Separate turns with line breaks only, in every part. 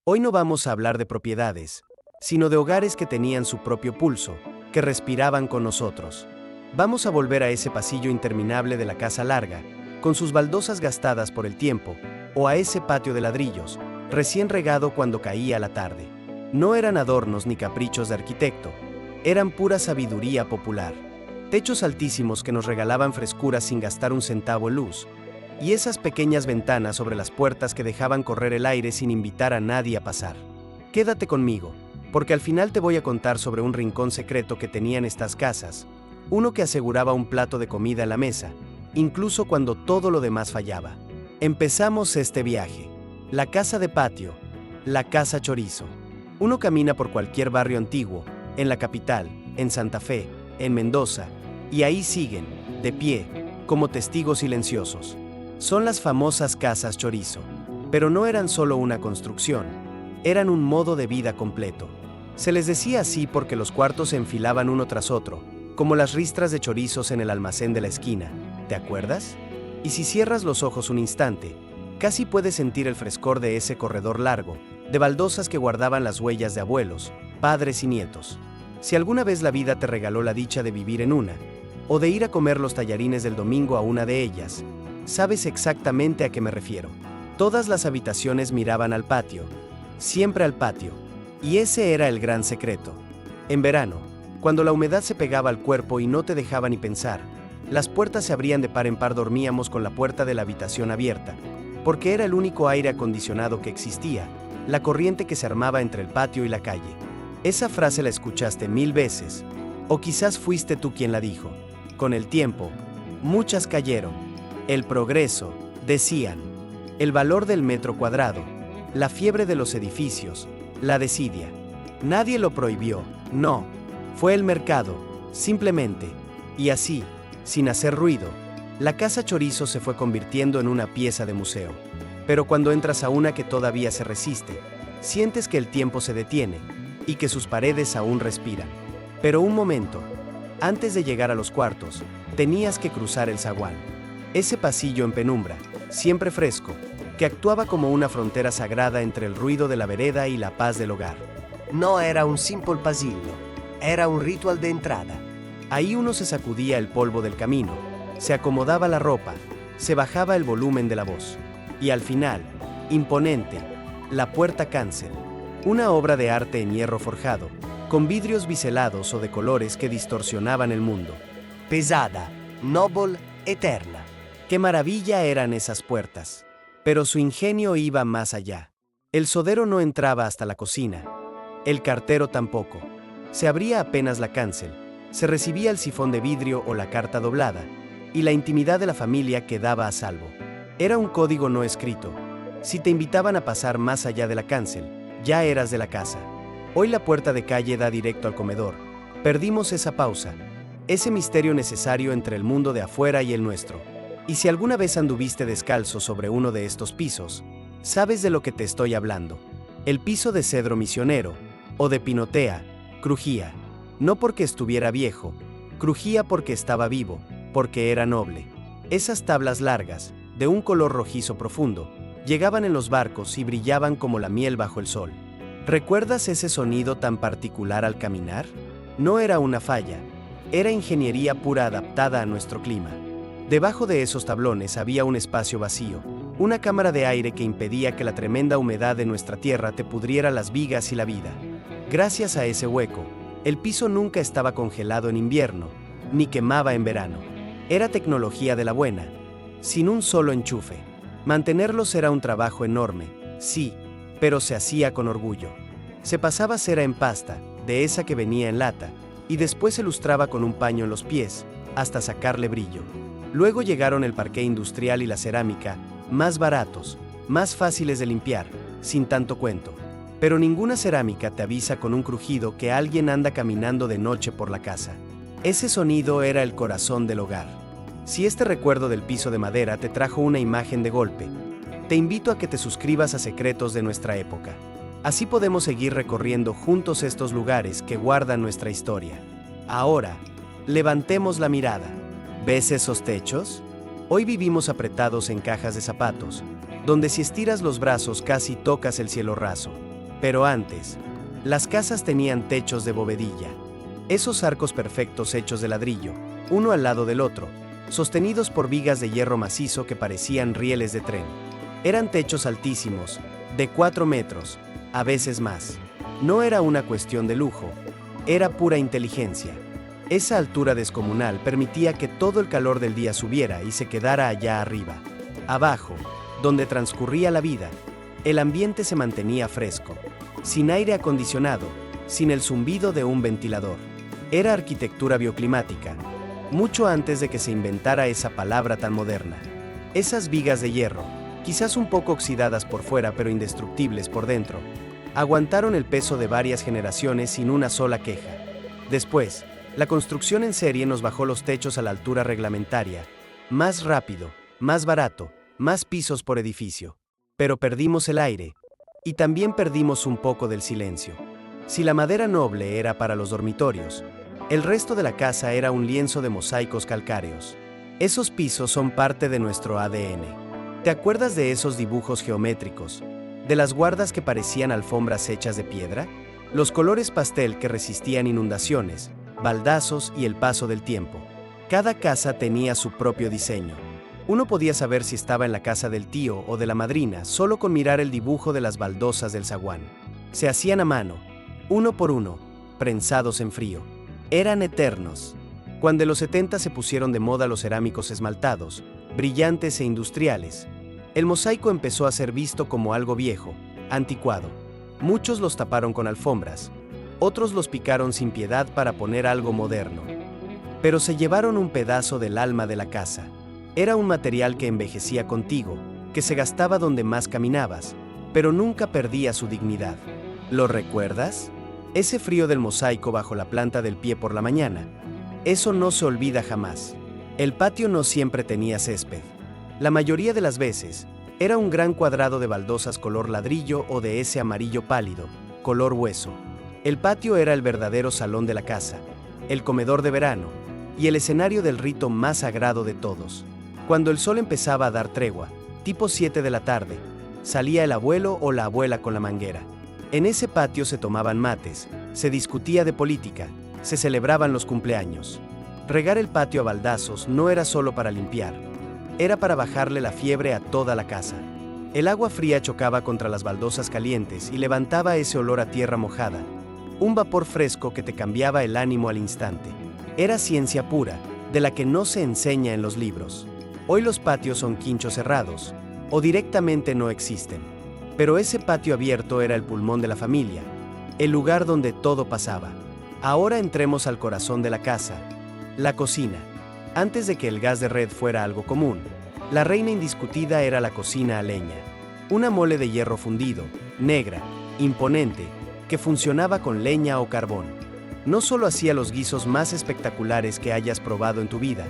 Hoy no vamos a hablar de propiedades, sino de hogares que tenían su propio pulso, que respiraban con nosotros. Vamos a volver a ese pasillo interminable de la casa larga, con sus baldosas gastadas por el tiempo, o a ese patio de ladrillos, recién regado cuando caía la tarde. No eran adornos ni caprichos de arquitecto, eran pura sabiduría popular. Techos altísimos que nos regalaban frescura sin gastar un centavo en luz, y esas pequeñas ventanas sobre las puertas que dejaban correr el aire sin invitar a nadie a pasar. Quédate conmigo, porque al final te voy a contar sobre un rincón secreto que tenían estas casas, uno que aseguraba un plato de comida en la mesa, incluso cuando todo lo demás fallaba. Empezamos este viaje. La casa de patio, la casa chorizo. Uno camina por cualquier barrio antiguo, en la capital, en Santa Fe, en Mendoza, y ahí siguen, de pie, como testigos silenciosos. Son las famosas casas chorizo, pero no eran solo una construcción, eran un modo de vida completo. Se les decía así porque los cuartos se enfilaban uno tras otro, como las ristras de chorizos en el almacén de la esquina, ¿te acuerdas? Y si cierras los ojos un instante, casi puedes sentir el frescor de ese corredor largo, de baldosas que guardaban las huellas de abuelos, padres y nietos. Si alguna vez la vida te regaló la dicha de vivir en una, o de ir a comer los tallarines del domingo a una de ellas, sabes exactamente a qué me refiero. Todas las habitaciones miraban al patio, siempre al patio, y ese era el gran secreto. En verano, cuando la humedad se pegaba al cuerpo y no te dejaba ni pensar, las puertas se abrían de par en par. Dormíamos con la puerta de la habitación abierta, porque era el único aire acondicionado que existía, la corriente que se armaba entre el patio y la calle. Esa frase la escuchaste 1000 veces, o quizás fuiste tú quien la dijo. Con el tiempo, muchas cayeron. El progreso, decían, el valor del metro cuadrado, la fiebre de los edificios, la desidia. Nadie lo prohibió, no, fue el mercado, simplemente, y así, sin hacer ruido, la casa chorizo se fue convirtiendo en una pieza de museo. Pero cuando entras a una que todavía se resiste, sientes que el tiempo se detiene y que sus paredes aún respiran. Pero un momento, antes de llegar a los cuartos, tenías que cruzar el zaguán. Ese pasillo en penumbra, siempre fresco, que actuaba como una frontera sagrada entre el ruido de la vereda y la paz del hogar.
No era un simple pasillo, era un ritual de entrada.
Ahí uno se sacudía el polvo del camino, se acomodaba la ropa, se bajaba el volumen de la voz. Y al final, imponente, la puerta cancel, una obra de arte en hierro forjado, con vidrios biselados o de colores que distorsionaban el mundo.
Pesada, noble, eterna.
¡Qué maravilla eran esas puertas! Pero su ingenio iba más allá. El sodero no entraba hasta la cocina. El cartero tampoco. Se abría apenas la cancel, se recibía el sifón de vidrio o la carta doblada, y la intimidad de la familia quedaba a salvo. Era un código no escrito. Si te invitaban a pasar más allá de la cancel, ya eras de la casa. Hoy la puerta de calle da directo al comedor. Perdimos esa pausa, ese misterio necesario entre el mundo de afuera y el nuestro. Y si alguna vez anduviste descalzo sobre uno de estos pisos, sabes de lo que te estoy hablando. El piso de cedro misionero, o de pinotea, crujía. No porque estuviera viejo, crujía porque estaba vivo, porque era noble. Esas tablas largas, de un color rojizo profundo, llegaban en los barcos y brillaban como la miel bajo el sol. ¿Recuerdas ese sonido tan particular al caminar? No era una falla, era ingeniería pura adaptada a nuestro clima. Debajo de esos tablones había un espacio vacío, una cámara de aire que impedía que la tremenda humedad de nuestra tierra te pudriera las vigas y la vida. Gracias a ese hueco, el piso nunca estaba congelado en invierno, ni quemaba en verano. Era tecnología de la buena, sin un solo enchufe. Mantenerlos era un trabajo enorme, sí, pero se hacía con orgullo. Se pasaba cera en pasta, de esa que venía en lata, y después se lustraba con un paño en los pies, hasta sacarle brillo. Luego llegaron el parqué industrial y la cerámica, más baratos, más fáciles de limpiar, sin tanto cuento. Pero ninguna cerámica te avisa con un crujido que alguien anda caminando de noche por la casa. Ese sonido era el corazón del hogar. Si este recuerdo del piso de madera te trajo una imagen de golpe, te invito a que te suscribas a Secretos de nuestra época. Así podemos seguir recorriendo juntos estos lugares que guardan nuestra historia. Ahora, levantemos la mirada. ¿Ves esos techos? Hoy vivimos apretados en cajas de zapatos, donde si estiras los brazos casi tocas el cielo raso. Pero antes, las casas tenían techos de bovedilla. Esos arcos perfectos hechos de ladrillo, uno al lado del otro, sostenidos por vigas de hierro macizo que parecían rieles de tren. Eran techos altísimos, de 4 metros, a veces más. No era una cuestión de lujo, era pura inteligencia. Esa altura descomunal permitía que todo el calor del día subiera y se quedara allá arriba. Abajo, donde transcurría la vida, el ambiente se mantenía fresco, sin aire acondicionado, sin el zumbido de un ventilador. Era arquitectura bioclimática, mucho antes de que se inventara esa palabra tan moderna. Esas vigas de hierro, quizás un poco oxidadas por fuera pero indestructibles por dentro, aguantaron el peso de varias generaciones sin una sola queja. Después, la construcción en serie nos bajó los techos a la altura reglamentaria, más rápido, más barato, más pisos por edificio. Pero perdimos el aire, y también perdimos un poco del silencio. Si la madera noble era para los dormitorios, el resto de la casa era un lienzo de mosaicos calcáreos. Esos pisos son parte de nuestro ADN. ¿Te acuerdas de esos dibujos geométricos? ¿De las guardas que parecían alfombras hechas de piedra? Los colores pastel que resistían inundaciones, baldazos y el paso del tiempo. Cada casa tenía su propio diseño. Uno podía saber si estaba en la casa del tío o de la madrina solo con mirar el dibujo de las baldosas del zaguán. Se hacían a mano, uno por uno, prensados en frío. Eran eternos. Cuando en los 70 se pusieron de moda los cerámicos esmaltados, brillantes e industriales, el mosaico empezó a ser visto como algo viejo, anticuado. Muchos los taparon con alfombras, otros los picaron sin piedad para poner algo moderno. Pero se llevaron un pedazo del alma de la casa. Era un material que envejecía contigo, que se gastaba donde más caminabas, pero nunca perdía su dignidad. ¿Lo recuerdas? Ese frío del mosaico bajo la planta del pie por la mañana. Eso no se olvida jamás. El patio no siempre tenía césped. La mayoría de las veces, era un gran cuadrado de baldosas color ladrillo o de ese amarillo pálido, color hueso. El patio era el verdadero salón de la casa, el comedor de verano y el escenario del rito más sagrado de todos. Cuando el sol empezaba a dar tregua, tipo 7 de la tarde, salía el abuelo o la abuela con la manguera. En ese patio se tomaban mates, se discutía de política, se celebraban los cumpleaños. Regar el patio a baldazos no era solo para limpiar, era para bajarle la fiebre a toda la casa. El agua fría chocaba contra las baldosas calientes y levantaba ese olor a tierra mojada, un vapor fresco que te cambiaba el ánimo al instante. Era ciencia pura, de la que no se enseña en los libros. Hoy los patios son quinchos cerrados, o directamente no existen. Pero ese patio abierto era el pulmón de la familia, el lugar donde todo pasaba. Ahora entremos al corazón de la casa, la cocina. Antes de que el gas de red fuera algo común, la reina indiscutida era la cocina a leña. Una mole de hierro fundido, negra, imponente, que funcionaba con leña o carbón. No solo hacía los guisos más espectaculares que hayas probado en tu vida,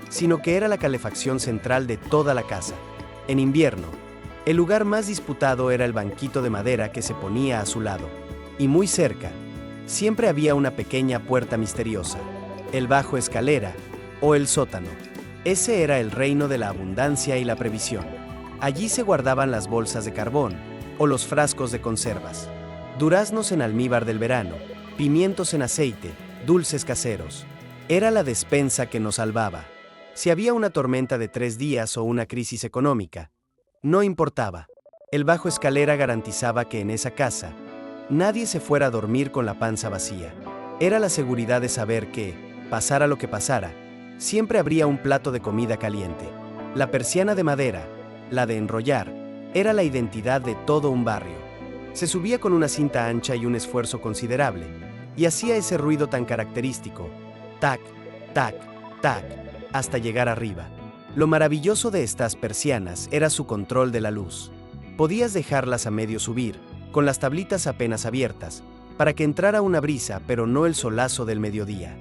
sino que era la calefacción central de toda la casa. En invierno, el lugar más disputado era el banquito de madera que se ponía a su lado. Y muy cerca, siempre había una pequeña puerta misteriosa, el bajo escalera o el sótano. Ese era el reino de la abundancia y la previsión. Allí se guardaban las bolsas de carbón o los frascos de conservas. Duraznos en almíbar del verano, pimientos en aceite, dulces caseros. Era la despensa que nos salvaba. Si había una tormenta de 3 días o una crisis económica, no importaba. El bajo escalera garantizaba que en esa casa nadie se fuera a dormir con la panza vacía. Era la seguridad de saber que, pasara lo que pasara, siempre habría un plato de comida caliente. La persiana de madera, la de enrollar, era la identidad de todo un barrio. Se subía con una cinta ancha y un esfuerzo considerable, y hacía ese ruido tan característico, tac, tac, tac, hasta llegar arriba. Lo maravilloso de estas persianas era su control de la luz. Podías dejarlas a medio subir, con las tablitas apenas abiertas, para que entrara una brisa pero no el solazo del mediodía.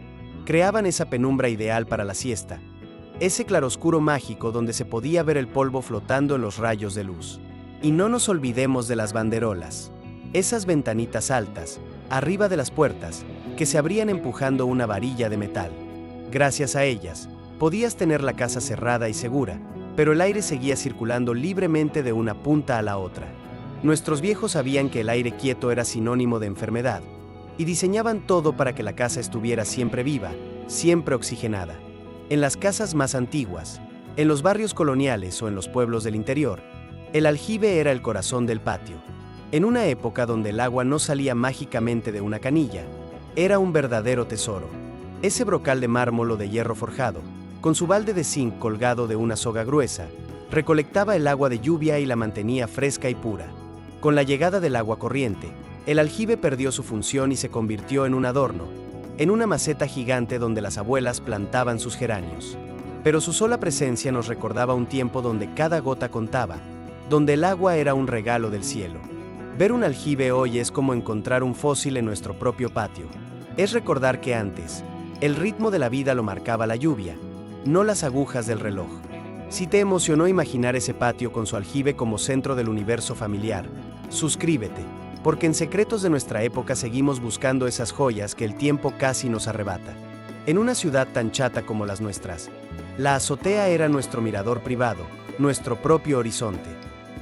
Creaban esa penumbra ideal para la siesta, ese claroscuro mágico donde se podía ver el polvo flotando en los rayos de luz. Y no nos olvidemos de las banderolas, esas ventanitas altas, arriba de las puertas, que se abrían empujando una varilla de metal. Gracias a ellas, podías tener la casa cerrada y segura, pero el aire seguía circulando libremente de una punta a la otra. Nuestros viejos sabían que el aire quieto era sinónimo de enfermedad, y diseñaban todo para que la casa estuviera siempre viva, siempre oxigenada. En las casas más antiguas, en los barrios coloniales o en los pueblos del interior, el aljibe era el corazón del patio. En una época donde el agua no salía mágicamente de una canilla, era un verdadero tesoro. Ese brocal de mármol o de hierro forjado, con su balde de zinc colgado de una soga gruesa, recolectaba el agua de lluvia y la mantenía fresca y pura. Con la llegada del agua corriente, el aljibe perdió su función y se convirtió en un adorno, en una maceta gigante donde las abuelas plantaban sus geranios. Pero su sola presencia nos recordaba un tiempo donde cada gota contaba, donde el agua era un regalo del cielo. Ver un aljibe hoy es como encontrar un fósil en nuestro propio patio. Es recordar que antes, el ritmo de la vida lo marcaba la lluvia, no las agujas del reloj. Si te emocionó imaginar ese patio con su aljibe como centro del universo familiar, suscríbete, porque en Secretos de nuestra época seguimos buscando esas joyas que el tiempo casi nos arrebata. En una ciudad tan chata como las nuestras, la azotea era nuestro mirador privado, nuestro propio horizonte.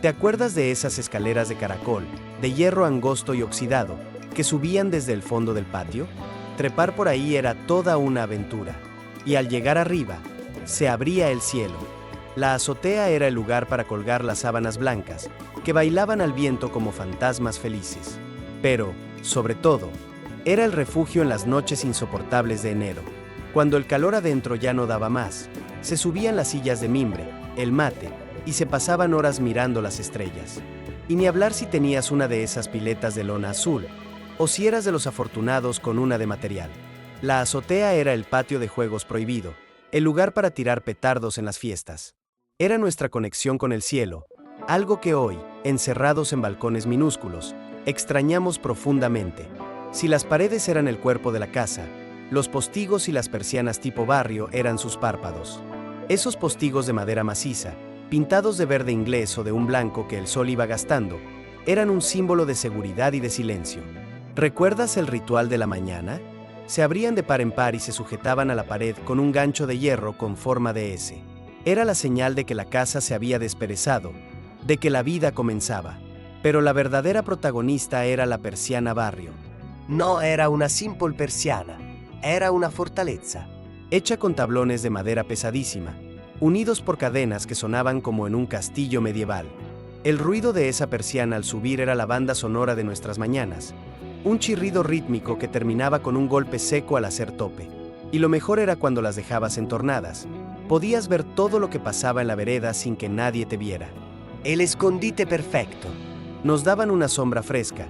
¿Te acuerdas de esas escaleras de caracol, de hierro angosto y oxidado, que subían desde el fondo del patio? Trepar por ahí era toda una aventura. Y al llegar arriba, se abría el cielo. La azotea era el lugar para colgar las sábanas blancas, que bailaban al viento como fantasmas felices. Pero, sobre todo, era el refugio en las noches insoportables de enero. Cuando el calor adentro ya no daba más, se subían las sillas de mimbre, el mate, y se pasaban horas mirando las estrellas. Y ni hablar si tenías una de esas piletas de lona azul, o si eras de los afortunados con una de material. La azotea era el patio de juegos prohibido, el lugar para tirar petardos en las fiestas. Era nuestra conexión con el cielo, algo que hoy, encerrados en balcones minúsculos, extrañamos profundamente. Si las paredes eran el cuerpo de la casa, los postigos y las persianas tipo barrio eran sus párpados. Esos postigos de madera maciza, pintados de verde inglés o de un blanco que el sol iba gastando, eran un símbolo de seguridad y de silencio. ¿Recuerdas el ritual de la mañana? Se abrían de par en par y se sujetaban a la pared con un gancho de hierro con forma de S. Era la señal de que la casa se había desperezado, de que la vida comenzaba. Pero la verdadera protagonista era la persiana barrio.
No era una simple persiana, era una fortaleza.
Hecha con tablones de madera pesadísima, unidos por cadenas que sonaban como en un castillo medieval. El ruido de esa persiana al subir era la banda sonora de nuestras mañanas, un chirrido rítmico que terminaba con un golpe seco al hacer tope. Y lo mejor era cuando las dejabas entornadas. Podías ver todo lo que pasaba en la vereda sin que nadie te viera.
El escondite perfecto.
Nos daban una sombra fresca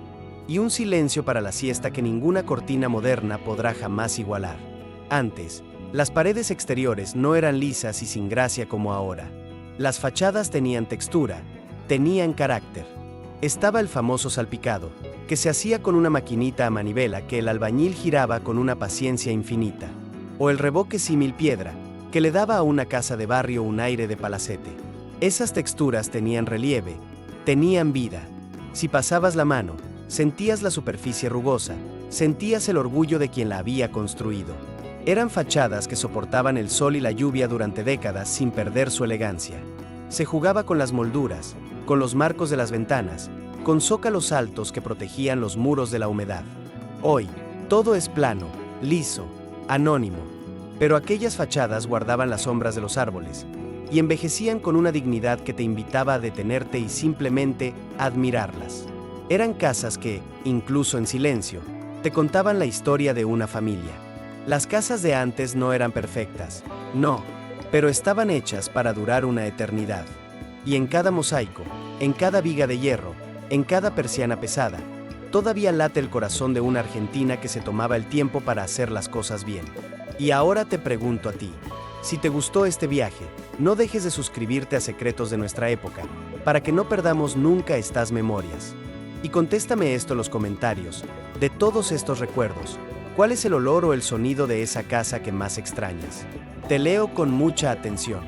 y un silencio para la siesta que ninguna cortina moderna podrá jamás igualar. Antes, las paredes exteriores no eran lisas y sin gracia como ahora. Las fachadas tenían textura, tenían carácter. Estaba el famoso salpicado, que se hacía con una maquinita a manivela que el albañil giraba con una paciencia infinita. O el revoque símil piedra, que le daba a una casa de barrio un aire de palacete. Esas texturas tenían relieve, tenían vida. Si pasabas la mano, sentías la superficie rugosa, sentías el orgullo de quien la había construido. Eran fachadas que soportaban el sol y la lluvia durante décadas sin perder su elegancia. Se jugaba con las molduras, con los marcos de las ventanas, con zócalos altos que protegían los muros de la humedad. Hoy, todo es plano, liso, anónimo, pero aquellas fachadas guardaban las sombras de los árboles y envejecían con una dignidad que te invitaba a detenerte y simplemente admirarlas. Eran casas que, incluso en silencio, te contaban la historia de una familia. Las casas de antes no eran perfectas, no, pero estaban hechas para durar una eternidad. Y en cada mosaico, en cada viga de hierro, en cada persiana pesada, todavía late el corazón de una argentina que se tomaba el tiempo para hacer las cosas bien. Y ahora te pregunto a ti, si te gustó este viaje, no dejes de suscribirte a Secretos de nuestra época, para que no perdamos nunca estas memorias. Y contéstame esto en los comentarios, de todos estos recuerdos, ¿cuál es el olor o el sonido de esa casa que más extrañas? Te leo con mucha atención.